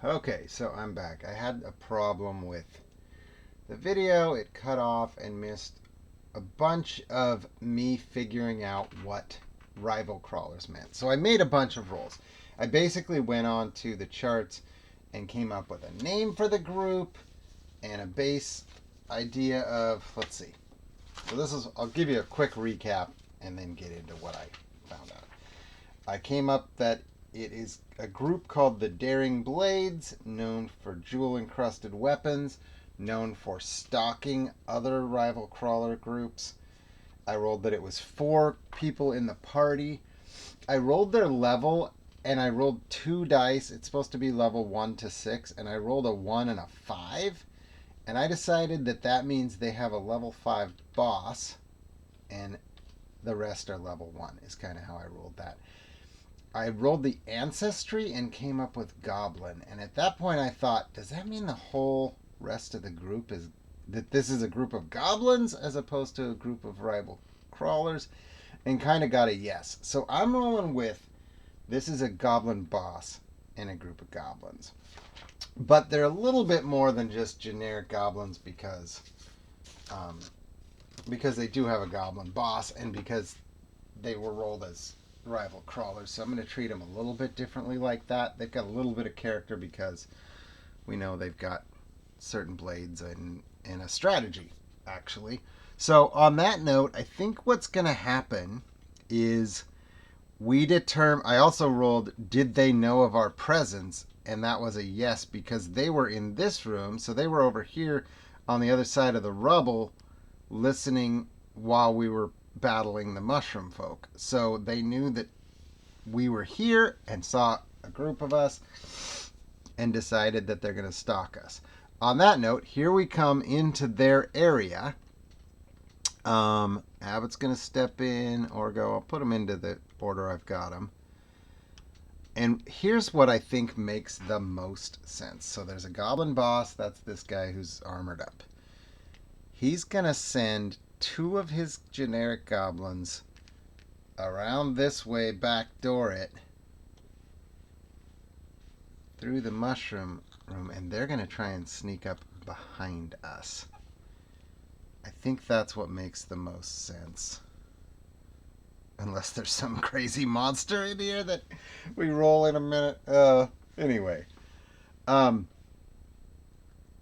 Okay, so I'm back. I had a problem with the video. It cut off and missed a bunch of me figuring out what rival crawlers meant. So I made a bunch of rolls. I basically went on to the charts and came up with a name for the group and a base idea of, let's see. So I'll give you a quick recap and then get into what I found out. I came up that it is a group called the Daring Blades, known for jewel encrusted weapons, known for stalking other rival crawler groups. I rolled that it was 4 people in the party. I rolled their level and I rolled 2 dice. It's supposed to be level 1 to 6, and I rolled a 1 and a 5. And I decided that that means they have a level 5 boss and the rest are level 1, is kind of how I rolled that. I rolled the ancestry and came up with goblin. And at that point I thought, does that mean the whole rest of the group is that this is a group of goblins as opposed to a group of rival crawlers? And kind of got a yes. So I'm rolling with this is a goblin boss and a group of goblins. But they're a little bit more than just generic goblins because they do have a goblin boss and because they were rolled as rival crawlers. So I'm going to treat them a little bit differently like that. They've got a little bit of character because we know they've got certain blades and a strategy, actually. So on that note, I think what's going to happen is I also rolled, did they know of our presence? And that was a yes because they were in this room. So they were over here on the other side of the rubble listening while we were battling the mushroom folk. So they knew that we were here and saw a group of us and decided that they're going to stalk us. On that note, here we come into their area. Abbott's going to step in or go. I'll put them into the order I've got them. And here's what I think makes the most sense. So there's a goblin boss. That's this guy who's armored up. He's going to send 2 of his generic goblins around this way, backdoor it, through the mushroom room, and they're going to try and sneak up behind us. I think that's what makes the most sense. Unless there's some crazy monster in here that we roll in a minute. Anyway. Now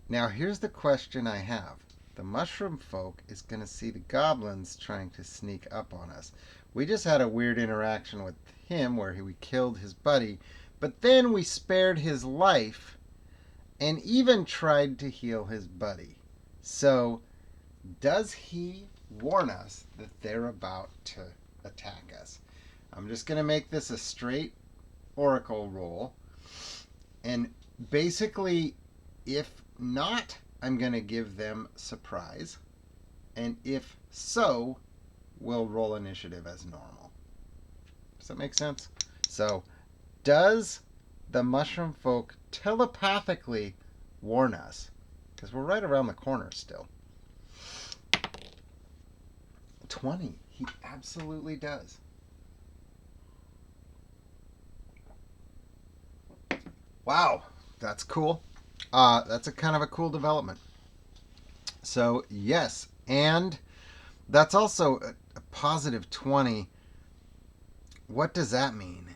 here's the question I have. The mushroom folk is going to see the goblins trying to sneak up on us. We just had a weird interaction with him where we killed his buddy, but then we spared his life and even tried to heal his buddy. So, does he warn us that they're about to attack us? I'm just going to make this a straight oracle roll. And basically, if not, I'm going to give them surprise. And if so, we'll roll initiative as normal. Does that make sense? So, does the mushroom folk telepathically warn us? Because we're right around the corner still. 20. He absolutely does. Wow, that's cool. That's a kind of a cool development. So, yes, and that's also a positive 20. What does that mean?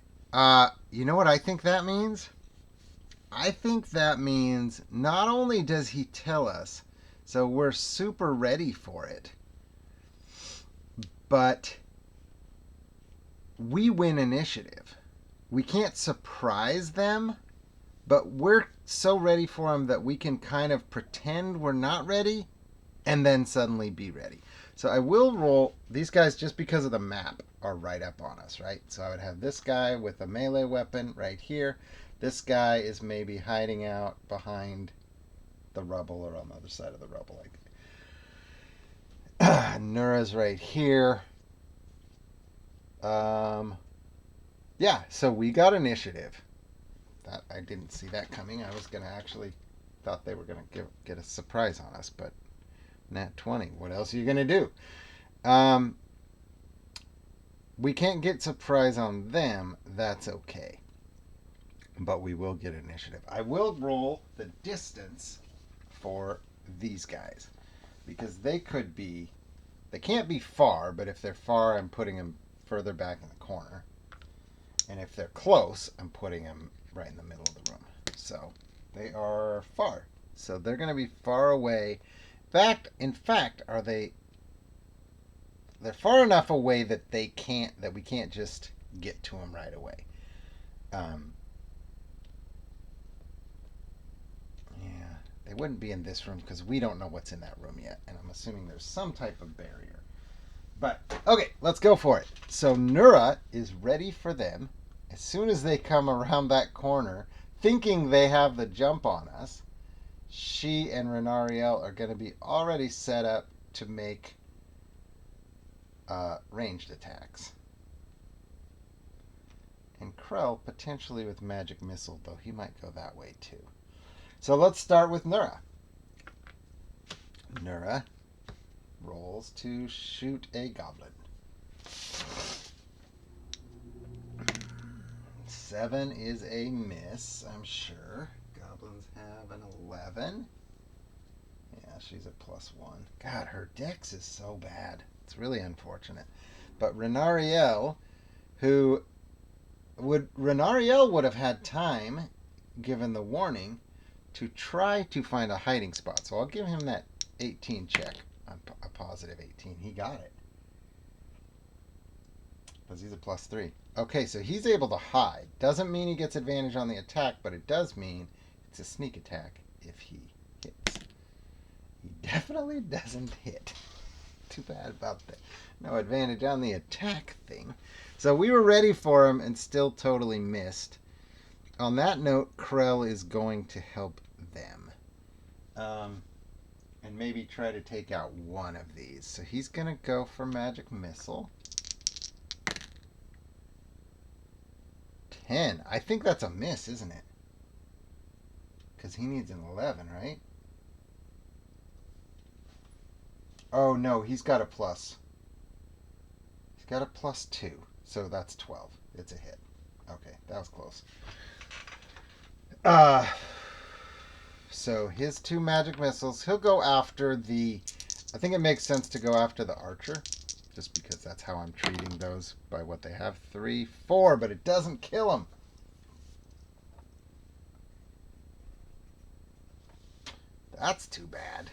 You know what I think that means? I think that means not only does he tell us, so we're super ready for it, but we win initiative. We can't surprise them, but we're so ready for them that we can kind of pretend we're not ready and then suddenly be ready. So I will roll. These guys, just because of the map, are right up on us, right? So I would have this guy with a melee weapon right here. This guy is maybe hiding out behind the rubble or on the other side of the rubble. Like Nura's right here. Yeah, so we got initiative. That I didn't see that coming. I was gonna actually thought they were gonna get a surprise on us, but nat 20. What else are you gonna do? We can't get surprise on them. That's okay. but we will get initiative. I will roll the distance for these guys because they can't be far, but if they're far, I'm putting them further back in the corner. And if they're close, I'm putting them right in the middle of the room. So they are far. So they're going to be far away. In fact, they're far enough away that we can't just get to them right away. Yeah, they wouldn't be in this room because we don't know what's in that room yet, and I'm assuming there's some type of barrier. But okay, let's go for it. So Nura is ready for them. As soon as they come around that corner, thinking they have the jump on us, she and Renariel are going to be already set up to make ranged attacks. And Krell potentially with magic missile, though he might go that way too. So let's start with Nura. Nura rolls to shoot a goblin. 7 is a miss, I'm sure. Goblins have an 11. Yeah, she's a +1. God, her dex is so bad. It's really unfortunate. But Renariel would have had time, given the warning, to try to find a hiding spot. So I'll give him that 18 check. A positive 18. He got it. Because he's a +3. Okay, so he's able to hide. Doesn't mean he gets advantage on the attack, but it does mean it's a sneak attack if he hits. He definitely doesn't hit. Too bad about that. No advantage on the attack thing. So we were ready for him and still totally missed. On that note, Krell is going to help them. And maybe try to take out one of these. So he's going to go for Magic Missile. 10. I think that's a miss, isn't it? Because he needs an 11, right? Oh, no, he's got a plus. He's got a +2. So that's 12. It's a hit. Okay, that was close. So his 2 magic missiles. He'll go after I think it makes sense to go after the archer. Just because that's how I'm treating those by what they have. 3, 4, but it doesn't kill him. That's too bad.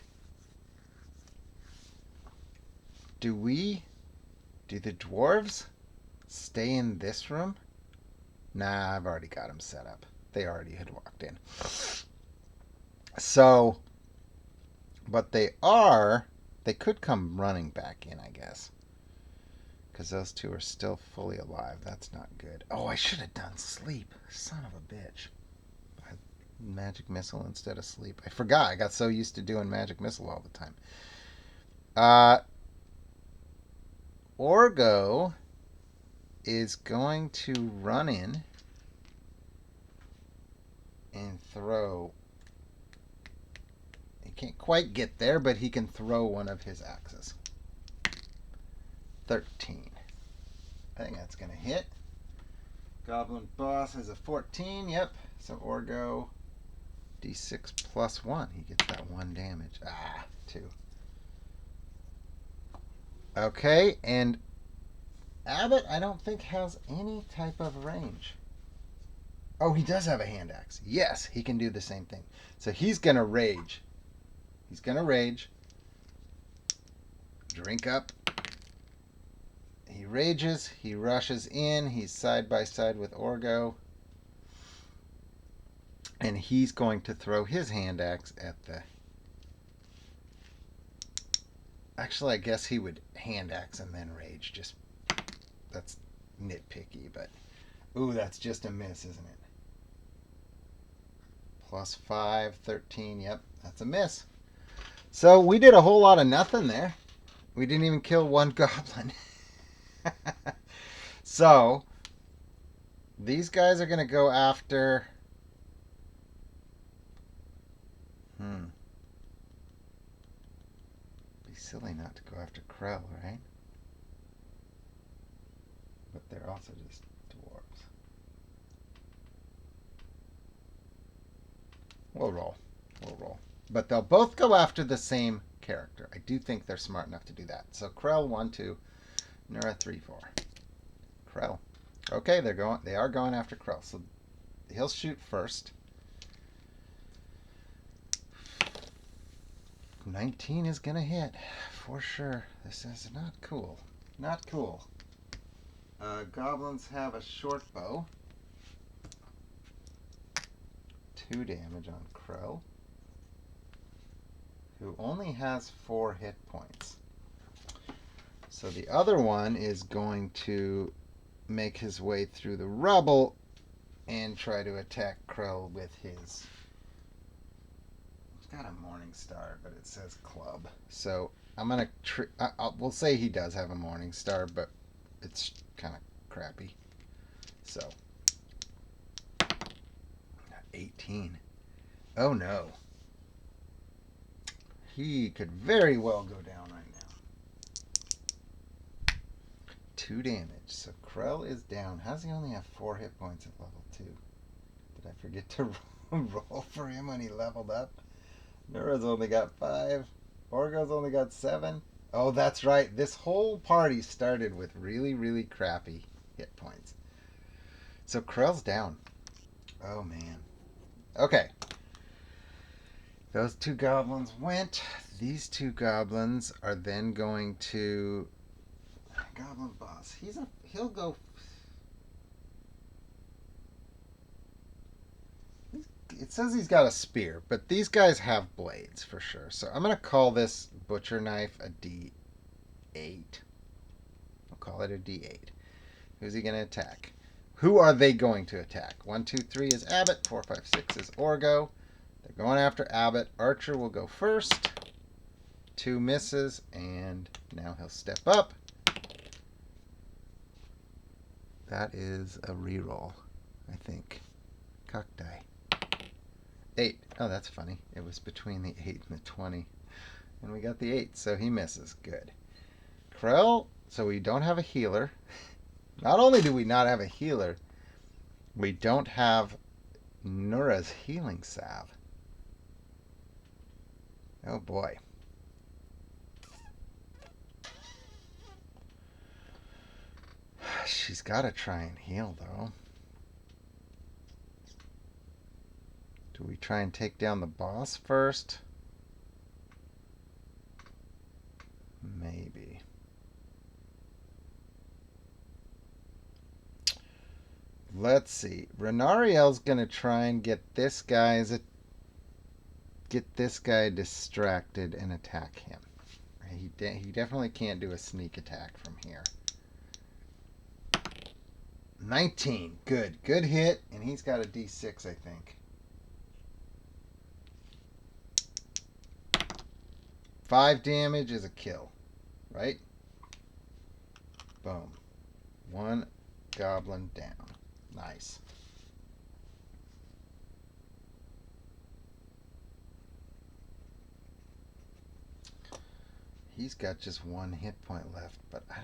Do the dwarves stay in this room? Nah, I've already got them set up. They already had walked in. So, but they could come running back in, I guess. Because those 2 are still fully alive. That's not good. Oh, I should have done sleep. Son of a bitch. Magic missile instead of sleep. I forgot. I got so used to doing magic missile all the time. Orgo is going to run in and throw. He can't quite get there, but he can throw one of his axes. 13. I think that's going to hit. Goblin boss has a 14. Yep. So Orgo, D6 +1. He gets that 1 damage. 2. Okay, and Abbott, I don't think, has any type of range. Oh, he does have a hand axe. Yes, he can do the same thing. So he's going to rage. He's going to rage. Drink up. He rages. He rushes in. He's side by side with Orgo. And he's going to throw his hand axe at the... Actually, I guess he would hand axe and then rage. That's nitpicky, but... Ooh, that's just a miss, isn't it? +5, 13. Yep, that's a miss. So we did a whole lot of nothing there. We didn't even kill 1 goblin. So, these guys are going to go after... Be silly not to go after Krell, right? But they're also just dwarves. We'll roll. We'll roll. But they'll both go after the same character. I do think they're smart enough to do that. So Krell 1, 2, Nura 3, 4. Krell. Okay, they are going after Krell. So he'll shoot first. 19 is gonna hit for sure. This is not cool. Not cool. Goblins have a short bow. 2 damage on Krell, who only has 4 hit points. So the other one is going to make his way through the rubble and try to attack Krell with his... He's got a Morning Star, but it says club. So I'm going to... we'll say he does have a Morning Star, but it's kind of crappy. So... 18. Oh no. He could very well go down right now. 2 damage. So Krell is down. How does he only have 4 hit points at level 2? Did I forget to roll for him when he leveled up? Nura's only got 5. Orgo's only got 7. Oh, that's right. This whole party started with really, really crappy hit points. So Krell's down. Oh, man. Okay. Those 2 goblins went. These 2 goblins are then going to... Goblin boss. He'll go... It says he's got a spear, but these guys have blades for sure. So I'm going to call this butcher knife a D8. I'll call it a D8. Who's he going to attack? Who are they going to attack? 1, 2, 3 is Abbott. 4, 5, 6 is Orgo. They're going after Abbott. Archer will go first. 2 misses, and now he'll step up. That is a reroll, I think. Cock die. 8. Oh, that's funny. It was between the 8 and the 20. And we got the 8, so he misses. Good. Krell, so we don't have a healer. Not only do we not have a healer, we don't have Nura's healing salve. Oh boy. She's got to try and heal, though. Do we try and take down the boss first? Maybe. Let's see. Renariel's going to try and get this guy distracted and attack him. He definitely can't do a sneak attack from here. 19. Good. Good hit. And he's got a D6, I think. 5 damage is a kill. Right? Boom. 1 goblin down. Nice. He's got just 1 hit point left, but I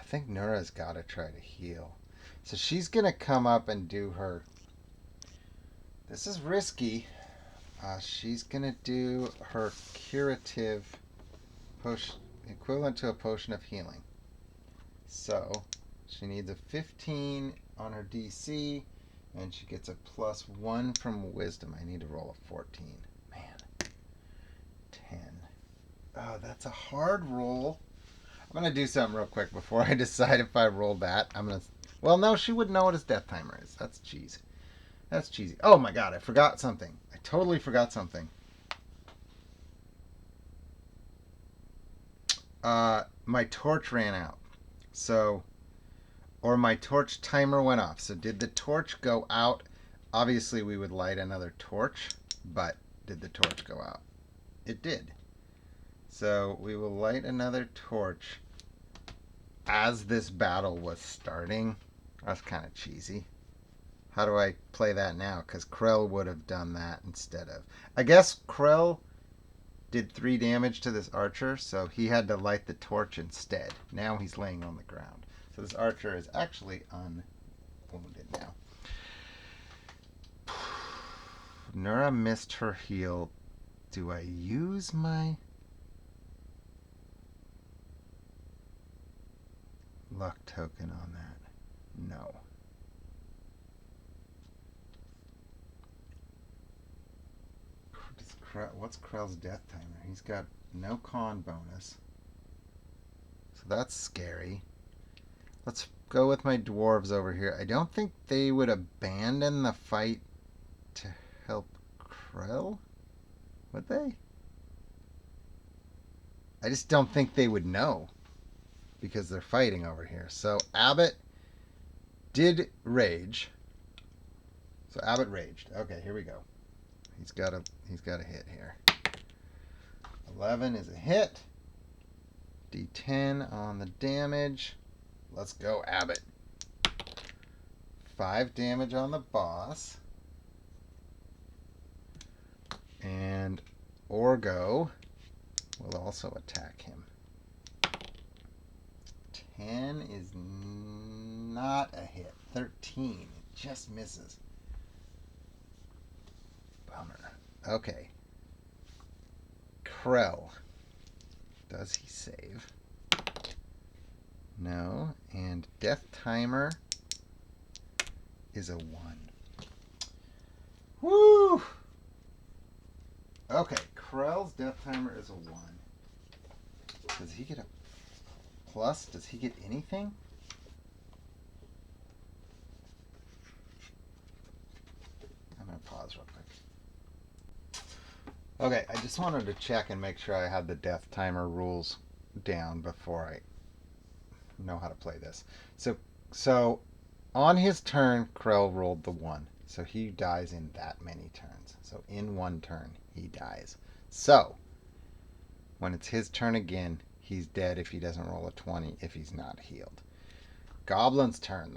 think Nura's got to try to heal. So she's going to come up and do her... This is risky. She's going to do her curative potion, equivalent to a potion of healing. So she needs a 15 on her DC, and she gets a +1 from wisdom. I need to roll a 14. Man. 10. Oh, that's a hard roll. I'm going to do something real quick before I decide if I roll that. Well, no, she wouldn't know what his death timer is. That's cheese. That's cheesy. Oh my god, I forgot something. I totally forgot something. My torch ran out. So, or my torch timer went off. So did the torch go out? Obviously we would light another torch, but did the torch go out? It did. So we will light another torch as this battle was starting. That's kind of cheesy. How do I play that now? Because Krell would have done that instead of... I guess Krell did 3 damage to this archer, so he had to light the torch instead. Now he's laying on the ground. So this archer is actually unwounded now. Nura missed her heal. Do I use my luck token on that? No. What's Krell's death timer? He's got no con bonus. So that's scary. Let's go with my dwarves over here. I don't think they would abandon the fight to help Krell. Would they? I just don't think they would know because they're fighting over here. So Abbott did rage. So Abbott raged. Okay, here we go. He's got a hit here. 11 is a hit. D10 on the damage. Let's go, Abbott. 5 damage on the boss. And Orgo will also attack him. 10 is not a hit. 13. It just misses. Bummer. Okay. Krell. Does he save? No. And death timer is a 1. Woo! Okay. Krell's death timer is a 1. Does he get a plus? Does he get anything? I'm going to pause real quick. Okay, I just wanted to check and make sure I had the death timer rules down before I know how to play this. So on his turn, Krell rolled the 1. So he dies in that many turns. So in 1 turn, he dies. So when it's his turn again, he's dead if he doesn't roll a 20 if he's not healed. Goblin's turn,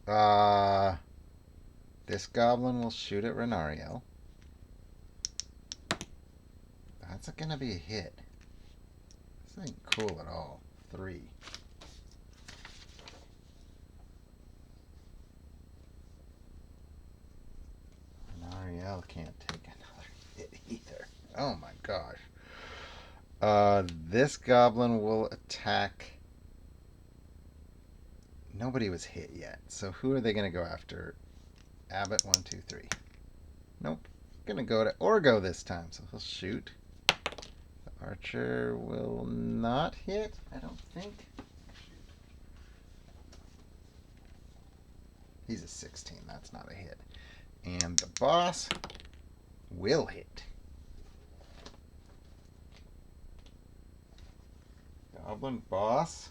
though. This goblin will shoot at Renariel. That's going to be a hit. This ain't cool at all. 3. Renariel can't take another hit either. Oh my gosh. This goblin will attack. Nobody was hit yet. So who are they going to go after? Abbott, 1, 2, 3. Nope. Going to go to Orgo this time. So he'll shoot. The archer will not hit, I don't think. He's a 16. That's not a hit. And the boss will hit. Goblin boss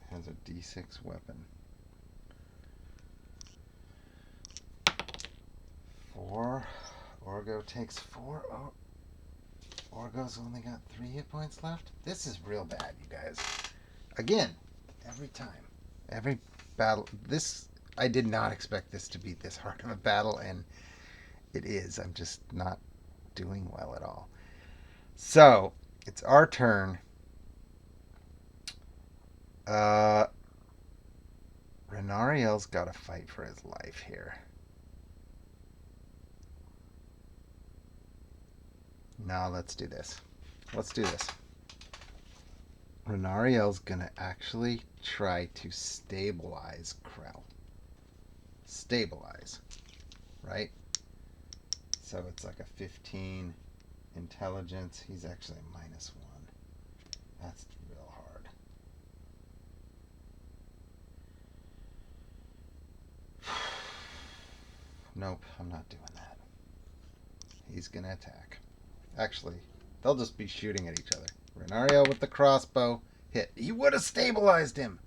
has a D6 weapon. 4. Orgo takes 4. Oh, Orgo's only got 3 hit points left. This is real bad, you guys. Again, every time. Every battle. I did not expect this to be this hard of a battle, and it is. I'm just not doing well at all. So, it's our turn. Renariel's got to fight for his life here. Now let's do this. Let's do this. Renariel's gonna actually try to stabilize Krell. Stabilize. Right? So it's like a 15 intelligence. He's actually a -1. That's real hard. Nope, I'm not doing that. He's gonna attack. Actually, they'll just be shooting at each other. Renariel with the crossbow. Hit. He would have stabilized him.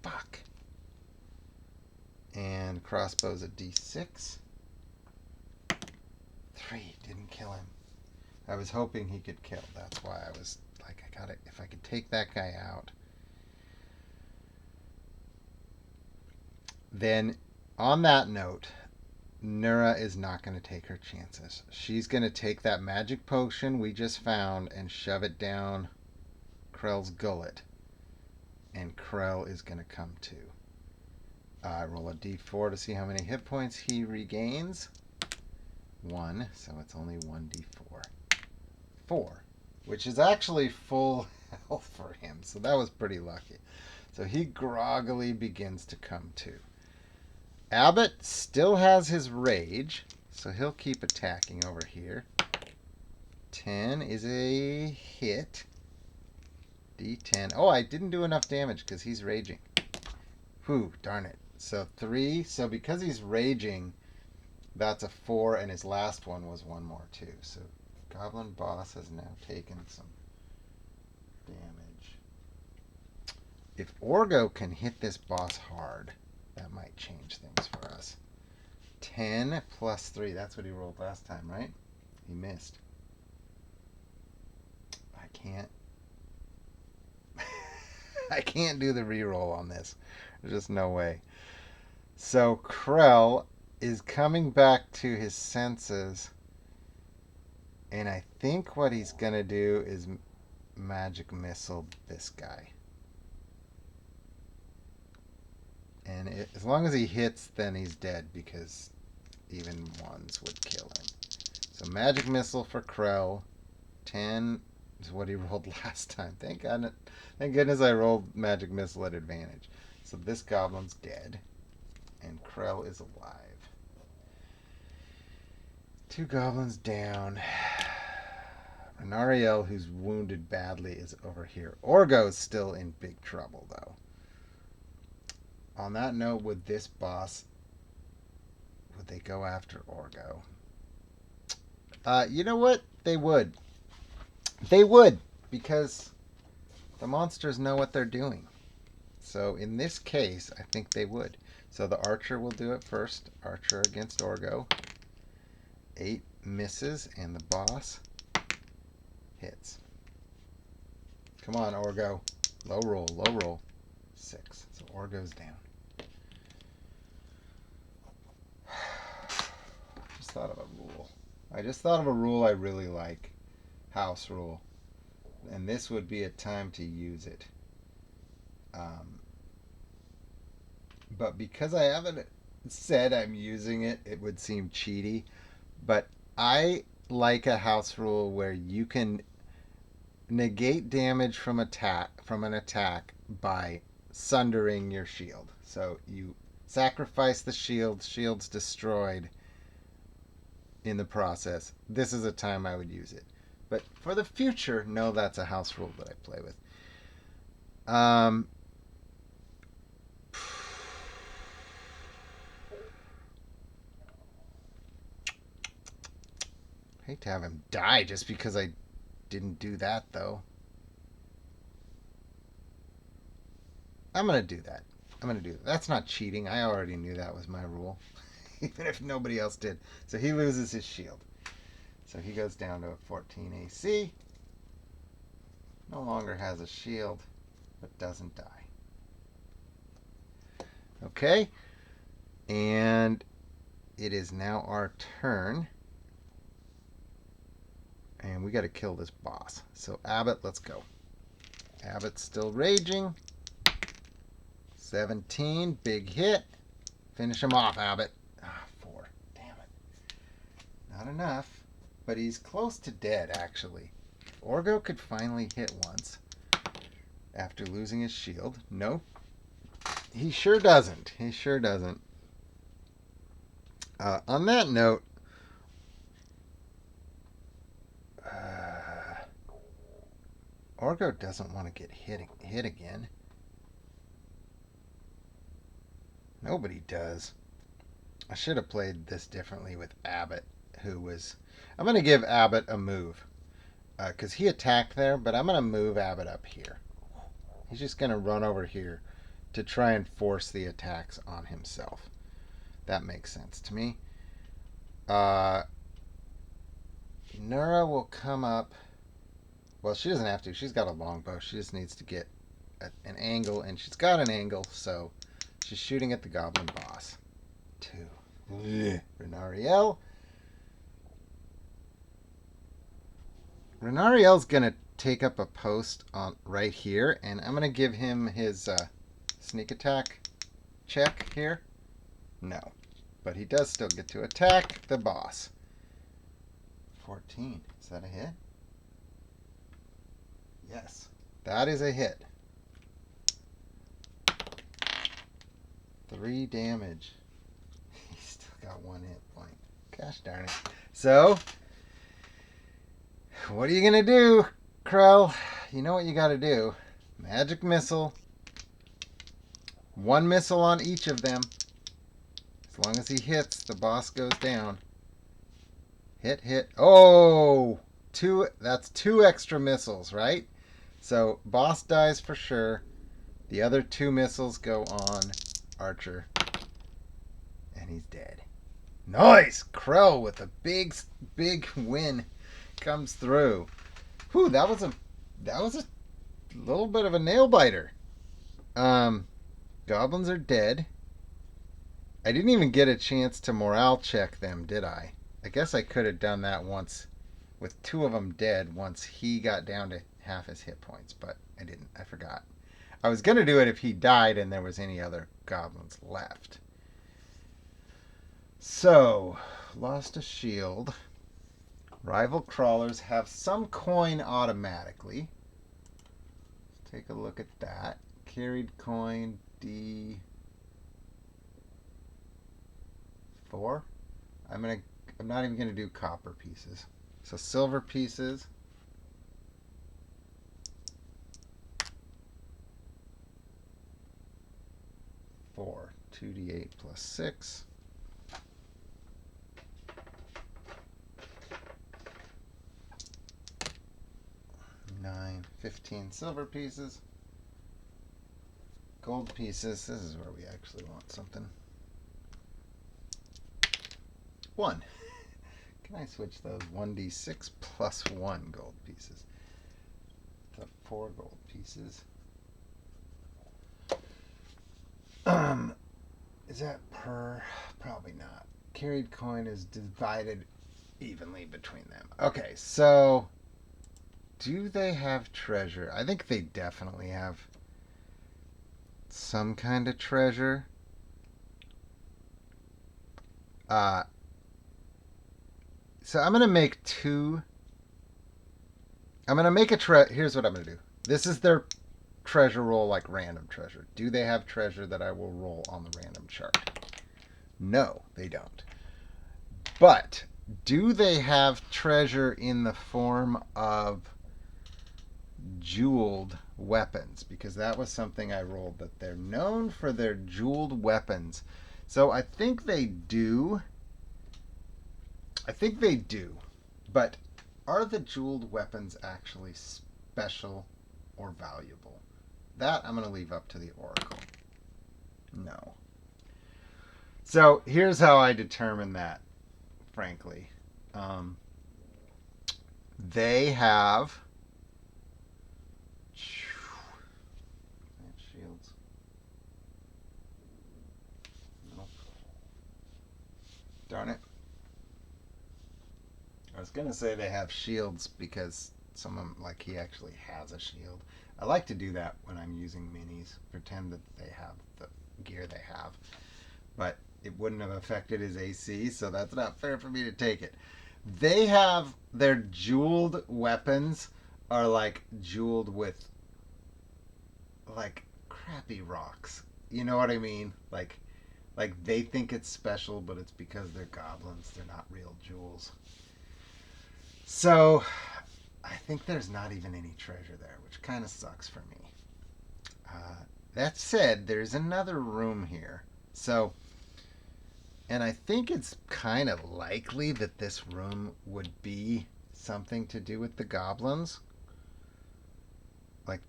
Fuck. And crossbow's a D6. 3. Didn't kill him. I was hoping he could kill. That's why I was like, I gotta, if I could take that guy out. Then, on that note, Nura is not going to take her chances. She's going to take that magic potion we just found and shove it down Krell's gullet. And Krell is going to come to. I roll a d4 to see how many hit points he regains. 1, so it's only 1d4. 4, which is actually full health for him, so that was pretty lucky. So he groggily begins to come to. Abbott still has his rage, so he'll keep attacking over here. 10 is a hit. D10. Oh, I didn't do enough damage because he's raging. Whew, darn it. So 3. So because he's raging, that's a 4, and his last one was 1 more too. So Goblin Boss has now taken some damage. If Orgo can hit this boss hard, that might change things for us. 10 plus 3. That's what he rolled last time, right? He missed. I can't do the reroll on this. There's just no way. So Krell is coming back to his senses, and I think what he's gonna do is magic missile this guy. And as long as he hits, then he's dead, because even ones would kill him. So magic missile for Krell. 10 is what he rolled last time. Thank goodness I rolled magic missile at advantage. So this goblin's dead, and Krell is alive. 2 goblins down. Renariel, who's wounded badly, is over here. Orgo's still in big trouble, though. On that note, would this boss, would they go after Orgo? You know what? They would. They would, because the monsters know what they're doing. So in this case, I think they would. So the archer will do it first. Archer against Orgo. 8 misses, and the boss hits. Come on, Orgo. Low roll, low roll. 6. So Orgo's down. Just thought of a rule. I just thought of a rule I really like. House rule. And this would be a time to use it. But because I haven't said I'm using it, it would seem cheaty. But I like a house rule where you can negate damage from an attack by sundering your shield. So you sacrifice the shield, shield's destroyed in the process. This is a time I would use it. But for the future, no, that's a house rule that I play with. Hate to have him die just because I didn't do that, though. I'm going to do that. That's not cheating. I already knew that was my rule, even if nobody else did. So he loses his shield. So he goes down to a 14 AC. No longer has a shield, but doesn't die. Okay. And it is now our turn. And we got to kill this boss. So Abbott, let's go. Abbott's still raging. 17, big hit. Finish him off, Abbott. 4. Damn it. Not enough. But he's close to dead, actually. Orgo could finally hit once after losing his shield. Nope. He sure doesn't. On that note, Orgo doesn't want to get hit again. Nobody does. I should have played this differently with Abbott, who was... I'm going to give Abbott a move, because he attacked there, but I'm going to move Abbott up here. He's just going to run over here to try and force the attacks on himself. That makes sense to me. Nura will come up. Well, she doesn't have to. She's got a longbow. She just needs to get an angle, and she's got an angle, so she's shooting at the goblin boss. 2. Renariel. Renariel's going to take up a post on right here, and I'm going to give him his sneak attack. check here? No. But he does still get to attack the boss. 14. Is that a hit? Yes. That is a hit. 3 damage. He's still got 1 hit point. Gosh darn it. So, what are you going to do, Krell? You know what you got to do. Magic missile. 1 missile on each of them. As long as he hits, the boss goes down. Hit, hit. Oh! 2. That's 2 extra missiles, right? So, boss dies for sure. The other 2 missiles go on Archer. And he's dead. Nice! Krell with a big win comes through. Whew, that was a little bit of a nail biter. Goblins are dead. I didn't even get a chance to morale check them, did I? I guess I could have done that once with 2 of them dead once he got down to half his hit points, but I didn't. I forgot. I was going to do it if he died and there was any other goblins left. So, lost a shield. Rival crawlers have some coin automatically. Let's take a look at that. Carried coin D4. I'm not even gonna do copper pieces. So silver pieces. Four. 2d8 plus 6. 9, 15 silver pieces. Gold pieces. This is where we actually want something. 1. Can I switch those? 1d6 plus 1 gold pieces. The 4 gold pieces. Is that per? Probably not. Carried coin is divided evenly between them. Okay, so do they have treasure? I think they definitely have some kind of treasure. So I'm going to make 2. I'm going to make here's what I'm going to do. This is their treasure roll, like random treasure. Do they have treasure that I will roll on the random chart? No, they don't. But do they have treasure in the form of jeweled weapons? Because that was something I rolled, that they're known for their jeweled weapons. So I think they do. But are the jeweled weapons actually special or valuable? That I'm going to leave up to the Oracle. No. So here's how I determine that, frankly. They have shields. Nope. Darn it. I was going to say they have shields because someone, like, he actually has a shield. I like to do that when I'm using minis. Pretend that they have the gear they have. But it wouldn't have affected his AC, so that's not fair for me to take it. They have their jeweled weapons are like jeweled with like crappy rocks. You know what I mean? Like they think it's special, but it's because they're goblins. They're not real jewels. So I think there's not even any treasure there, which kind of sucks for me. That said, there's another room here. So, and I think it's kind of likely that this room would be something to do with the goblins. Like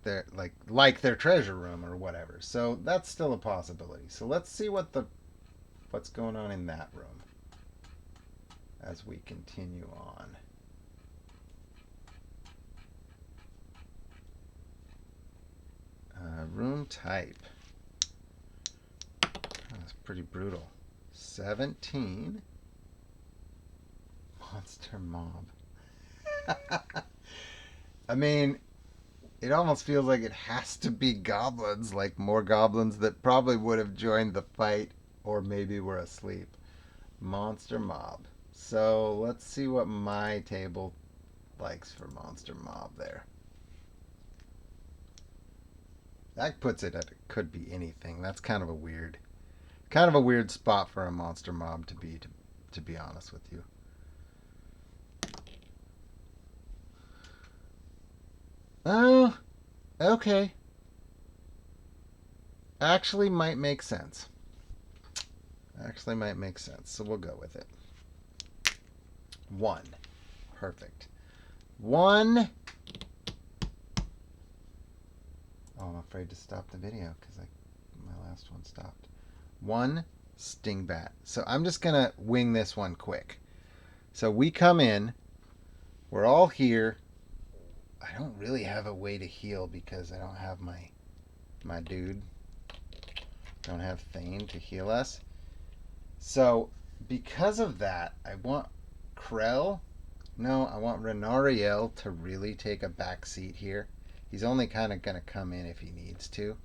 their treasure room or whatever. So that's still a possibility. So let's see what's going on in that room as we continue on. Room type. That's pretty brutal. 17. Monster mob. I mean, it almost feels like it has to be goblins, like more goblins that probably would have joined the fight or maybe were asleep. Monster Mob. So let's see what my table likes for Monster Mob there. That puts it at it could be anything. That's kind of a weird spot for a Monster Mob to be honest with you. Oh, okay. Actually might make sense. Actually might make sense. So we'll go with it. 1. Perfect. 1. Oh, I'm afraid to stop the video because my last one stopped. 1 Stingbat. So I'm just going to wing this one quick. So we come in. We're all here. I don't really have a way to heal because I don't have my dude. Don't have Thane to heal us. So because of that, I want Krell. No, I want Renariel to really take a back seat here. He's only kind of going to come in if he needs to.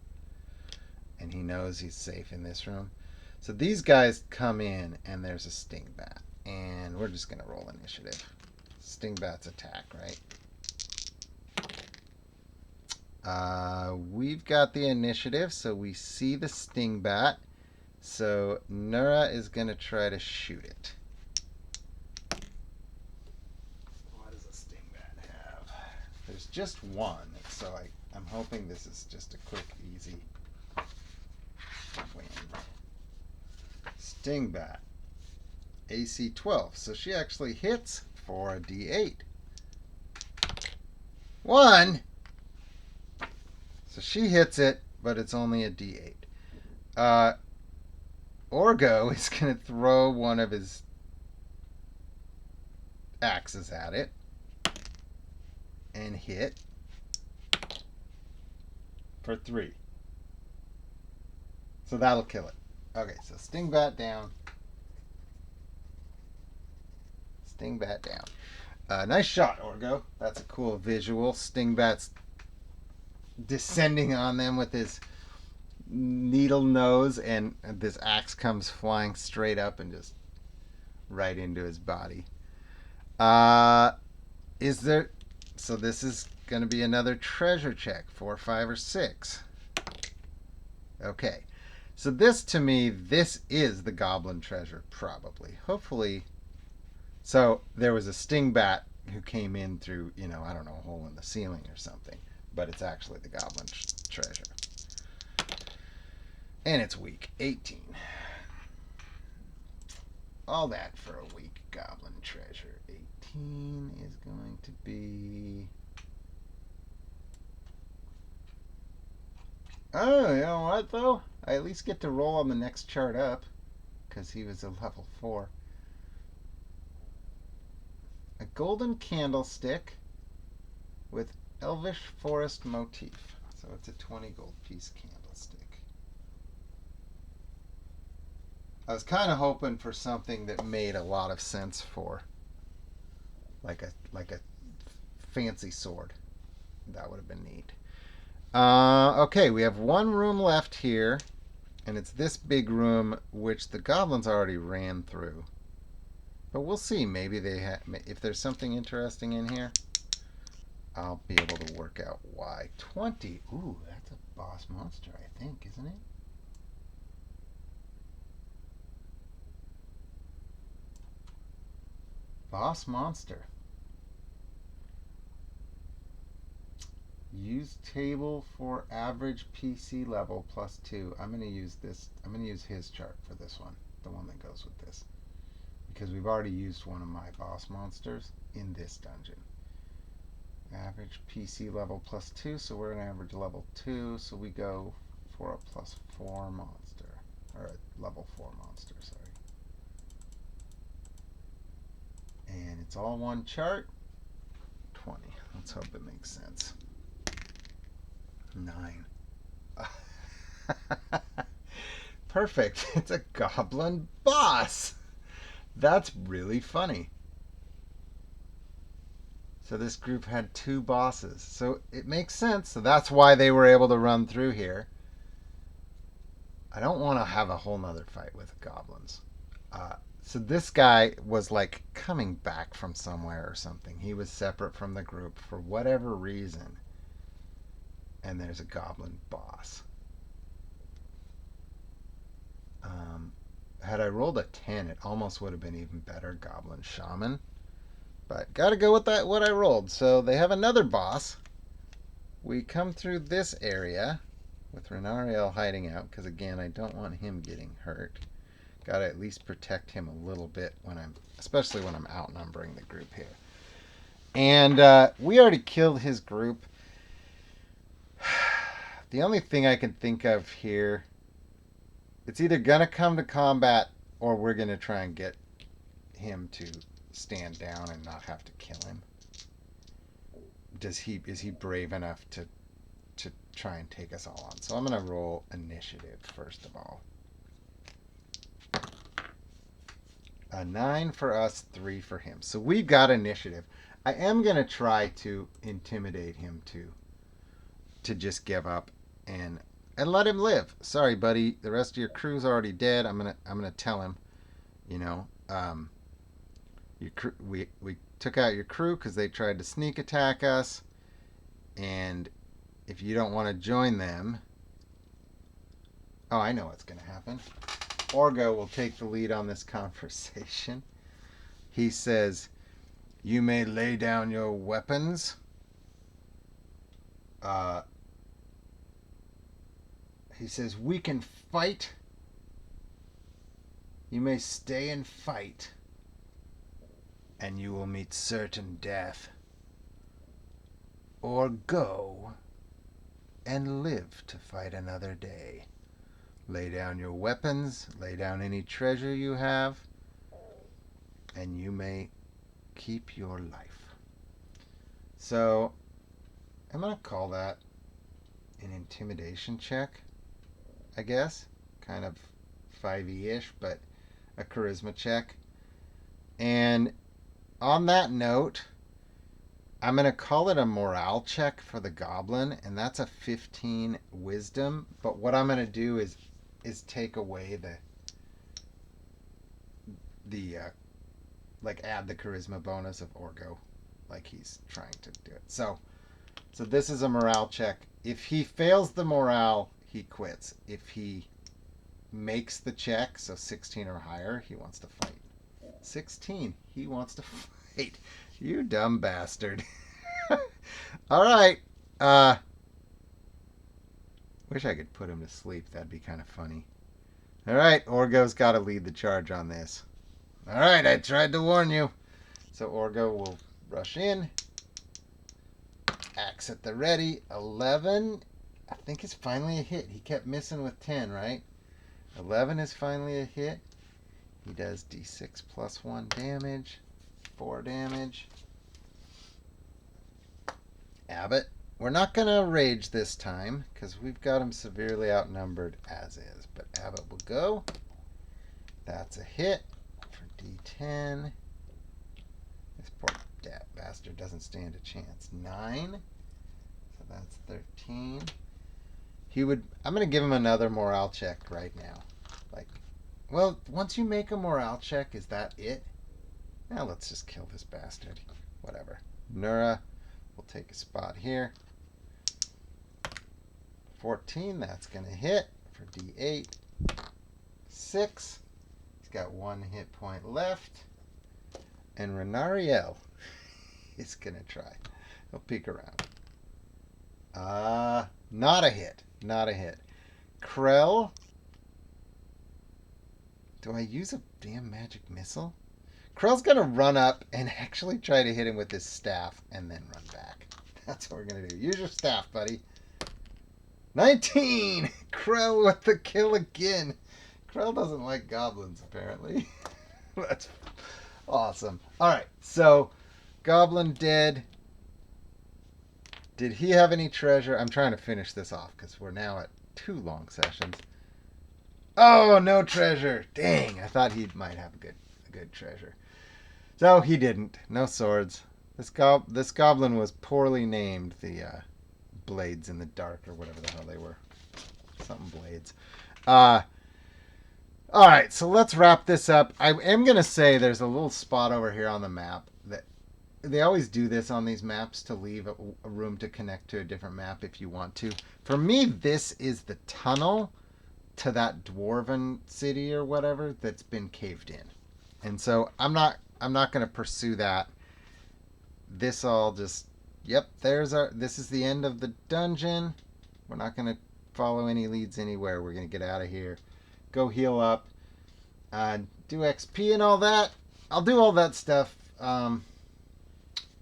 And he knows he's safe in this room. So these guys come in and there's a Stingbat. And we're just going to roll initiative. Stingbat's attack, right? We've got the initiative, so we see the Stingbat. So Nura is going to try to shoot it. What does a Stingbat have? There's just one, so I'm hoping this is just a quick, easy win. Stingbat. AC 12. So she actually hits for a D8. 1! So she hits it, but it's only a D8. Orgo is going to throw one of his axes at it and hit for 3. So that'll kill it. Okay, so Stingbat down. Stingbat down. Nice shot, Orgo. That's a cool visual. Stingbat's descending on them with his needle nose, and this axe comes flying straight up and just right into his body. Is there... So this is going to be another treasure check. 4, 5, or 6. Okay. So this, to me, this is the goblin treasure, probably. Hopefully. So there was a Stingbat who came in through, I don't know, a hole in the ceiling or something. But it's actually the goblin treasure. And it's weak. 18. All that for a weak goblin treasure. 18 is going to be... Oh, you know what, though? I at least get to roll on the next chart up. Because he was a level 4. A golden candlestick with Elvish Forest motif. So it's a 20 gold piece candlestick. I was kind of hoping for something that made a lot of sense for like a fancy sword. That would have been neat. Okay, we have one room left here, and it's this big room which the goblins already ran through. But we'll see. Maybe if there's something interesting in here, I'll be able to work out why. 20. Ooh, that's a boss monster, I think, isn't it? Boss monster. Use table for average PC level +2. I'm going to use this. I'm going to use his chart for this one, the one that goes with this, because we've already used one of my boss monsters in this dungeon. Average PC level +2, so we're an average level 2, so we go for a +4 monster, or a level 4 monster, sorry. And it's all one chart. 20. Let's hope it makes sense. 9. Perfect. It's a goblin boss. That's really funny. So this group had 2 bosses. So it makes sense. So that's why they were able to run through here. I don't want to have a whole nother fight with goblins. So this guy was like coming back from somewhere or something. He was separate from the group for whatever reason. And there's a goblin boss. Had I rolled a 10, it almost would have been even better. Goblin Shaman. But gotta go with that what I rolled. So they have another boss. We come through this area with Renariel hiding out, because again, I don't want him getting hurt. Gotta at least protect him a little bit especially when I'm outnumbering the group here. And we already killed his group. The only thing I can think of here, it's either gonna come to combat or we're gonna try and get him to stand down and not have to kill him. Is he brave enough to try and take us all on? So I'm gonna roll initiative first of all. A 9 for us, 3 for him. So we've got initiative. I am gonna try to intimidate him to just give up and let him live. Sorry, buddy. The rest of your crew's already dead. I'm gonna tell him. You know, we took out your crew because they tried to sneak attack us, and if you don't want to join them, oh, I know what's gonna happen. Orgo will take the lead on this conversation. He says, "You may lay down your weapons." He says, "We can fight. You may stay and fight, and you will meet certain death. Or go and live to fight another day. Lay down your weapons, lay down any treasure you have, and you may keep your life." So, I'm going to call that an intimidation check, I guess. Kind of 5e-ish, but a charisma check. And on that note, I'm going to call it a morale check for the goblin, and that's a 15 wisdom. But what I'm going to do is take away the add the charisma bonus of Orgo, like he's trying to do it. So this is a morale check. If he fails the morale, he quits. If he makes the check, so 16 or higher, he wants to fight. 16, he wants to fight. You dumb bastard. All right. Wish I could put him to sleep. That'd be kind of funny. All right, Orgo's got to lead the charge on this. All right, I tried to warn you. So Orgo will rush in. Axe at the ready. 11. I think it's finally a hit. He kept missing with 10, right? 11 is finally a hit. He does d6 plus 1 damage. 4 damage. Abbott. We're not going to rage this time because we've got him severely outnumbered as is. But Abbott will go. That's a hit for d10. This poor bastard doesn't stand a chance. 9. So that's 13. I'm going to give him another morale check right now. Well, once you make a morale check, is that it? Now let's just kill this bastard. Whatever. Nura will take a spot here. 14, that's going to hit for d8. 6. He's got 1 hit point left. And Renariel is going to try. He'll peek around. Not a hit. Not a hit. Krell. Do I use a damn magic missile? Krell's going to run up and actually try to hit him with his staff and then run back. That's what we're going to do. Use your staff, buddy. 19! Krell with the kill again. Krell doesn't like goblins, apparently. That's awesome. All right, so goblin dead. Did he have any treasure? I'm trying to finish this off because we're now at 2 long sessions. Oh, no treasure. Dang, I thought he might have a good treasure. So he didn't. No swords. This goblin was poorly named. The Blades in the Dark or whatever the hell they were. Something Blades. Uh, all right, so let's wrap this up. I am going to say there's a little spot over here on the map that they always do this on these maps to leave a room to connect to a different map if you want to. For me, this is the tunnel to that dwarven city or whatever that's been caved in. And so I'm not going to pursue that. This all just yep, this is the end of the dungeon. We're not going to follow any leads anywhere. We're going to get out of here. Go heal up. Do XP and all that. I'll do all that stuff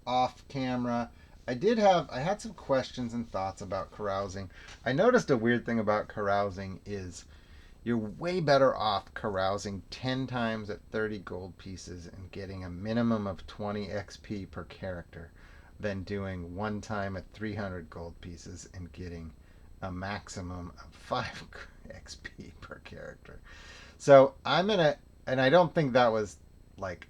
off camera. I had some questions and thoughts about carousing. I noticed a weird thing about carousing is you're way better off carousing 10 times at 30 gold pieces and getting a minimum of 20 XP per character than doing one time at 300 gold pieces and getting a maximum of 5 XP per character. So and I don't think that was like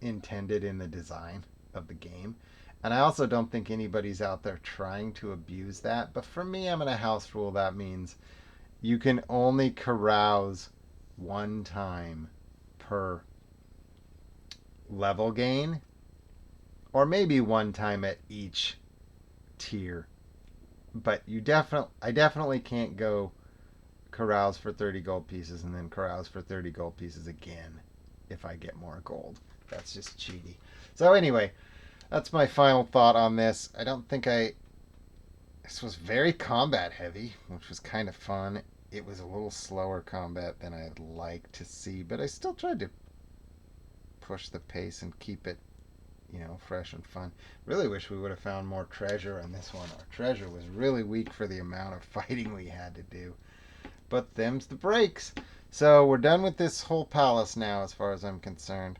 intended in the design of the game. And I also don't think anybody's out there trying to abuse that. But for me, I'm going to house rule that means you can only carouse one time per level gain, or maybe one time at each tier. But I definitely can't go carouse for 30 gold pieces and then carouse for 30 gold pieces again if I get more gold. That's just cheaty. So anyway, that's my final thought on this. I don't think this was very combat heavy, which was kind of fun. It was a little slower combat than I'd like to see, but I still tried to push the pace and keep it, fresh and fun. Really wish we would have found more treasure on this one. Our treasure was really weak for the amount of fighting we had to do. But them's the breaks. So we're done with this whole palace now, as far as I'm concerned.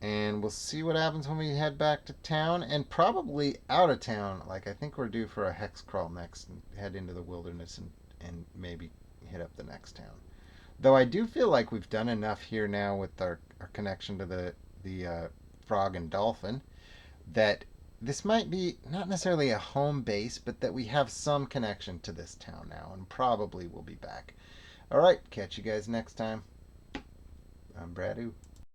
And we'll see what happens when we head back to town and probably out of town. Like, I think we're due for a hex crawl next and head into the wilderness and maybe hit up the next town. Though I do feel like we've done enough here now with our connection to the frog and dolphin that this might be not necessarily a home base, but that we have some connection to this town now and probably we'll be back. All right, catch you guys next time. I'm Bradu.